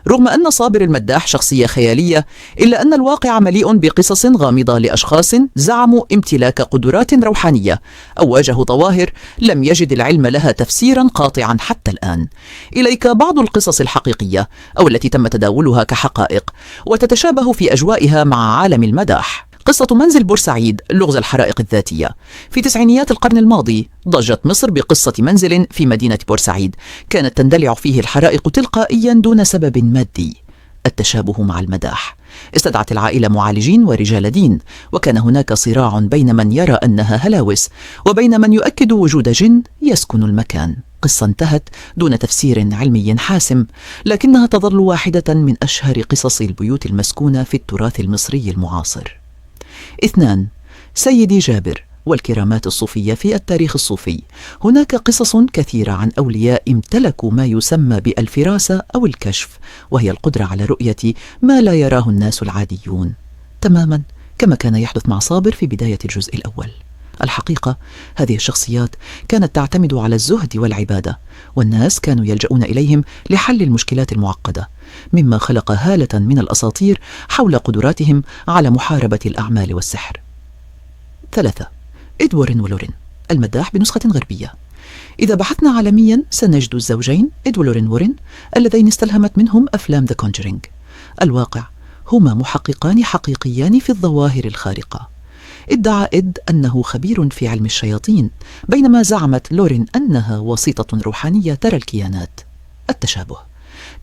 رغم أن صابر المداح شخصية خيالية، إلا أن الواقع مليء بقصص غامضة لأشخاص زعموا امتلاك قدرات روحانية أو واجهوا ظواهر لم يجد العلم لها تفسيرا قاطعا حتى الآن. إليك بعض القصص الحقيقية أو التي تم تداولها كحقائق وتتشابه في أجوائها مع عالم المداح. قصة منزل بورسعيد لغز الحرائق الذاتية. في تسعينيات القرن الماضي ضجت مصر بقصة منزل في مدينة بورسعيد كانت تندلع فيه الحرائق تلقائيا دون سبب مادي. التشابه مع المداح. استدعت العائلة معالجين ورجال دين، وكان هناك صراع بين من يرى أنها هلاوس وبين من يؤكد وجود جن يسكن المكان. قصة انتهت دون تفسير علمي حاسم، لكنها تظل واحدة من أشهر قصص البيوت المسكونة في التراث المصري المعاصر. 2. سيدي جابر والكرامات الصوفية في التاريخ الصوفي. هناك قصص كثيرة عن أولياء امتلكوا ما يسمى بالفراسة أو الكشف، وهي القدرة على رؤية ما لا يراه الناس العاديون، تماما كما كان يحدث مع صابر في بداية الجزء الأول. الحقيقة هذه الشخصيات كانت تعتمد على الزهد والعبادة، والناس كانوا يلجؤون إليهم لحل المشكلات المعقدة، مما خلق هالة من الأساطير حول قدراتهم على محاربة الأعمال والسحر. 3. إدوارد ولورين المداح بنسخة غربية. إذا بحثنا عالميا سنجد الزوجين إدوارد وورين اللذين استلهمت منهم أفلام The Conjuring. الواقع هما محققان حقيقيان في الظواهر الخارقة. ادعى إد أنه خبير في علم الشياطين، بينما زعمت لورين أنها وسيطة روحانية ترى الكيانات. التشابه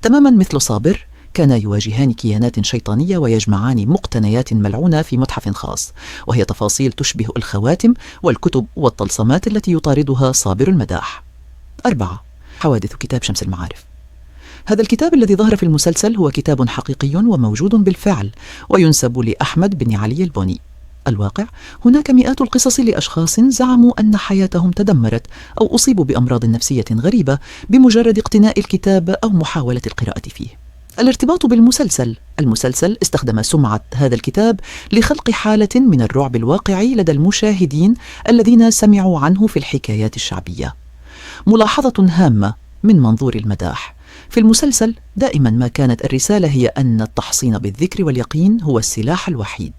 تماما مثل صابر، كانا يواجهان كيانات شيطانية ويجمعان مقتنيات ملعونة في متحف خاص، وهي تفاصيل تشبه الخواتم والكتب والطلسمات التي يطاردها صابر المداح. 4. حوادث كتاب شمس المعارف. هذا الكتاب الذي ظهر في المسلسل هو كتاب حقيقي وموجود بالفعل، وينسب لأحمد بن علي البوني. الواقع هناك مئات القصص لأشخاص زعموا أن حياتهم تدمرت أو أصيبوا بأمراض نفسية غريبة بمجرد اقتناء الكتاب أو محاولة القراءة فيه. الارتباط بالمسلسل. المسلسل استخدم سمعة هذا الكتاب لخلق حالة من الرعب الواقعي لدى المشاهدين الذين سمعوا عنه في الحكايات الشعبية. ملاحظة هامة من منظور المداح: في المسلسل دائما ما كانت الرسالة هي أن التحصين بالذكر واليقين هو السلاح الوحيد،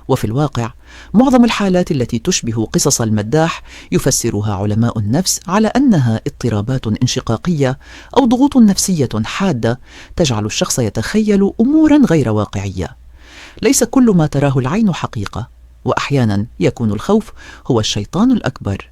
وفي الواقع معظم الحالات التي تشبه قصص المداح يفسرها علماء النفس على أنها اضطرابات انشقاقية أو ضغوط نفسية حادة تجعل الشخص يتخيل أمورا غير واقعية. ليس كل ما تراه العين حقيقة، وأحيانا يكون الخوف هو الشيطان الأكبر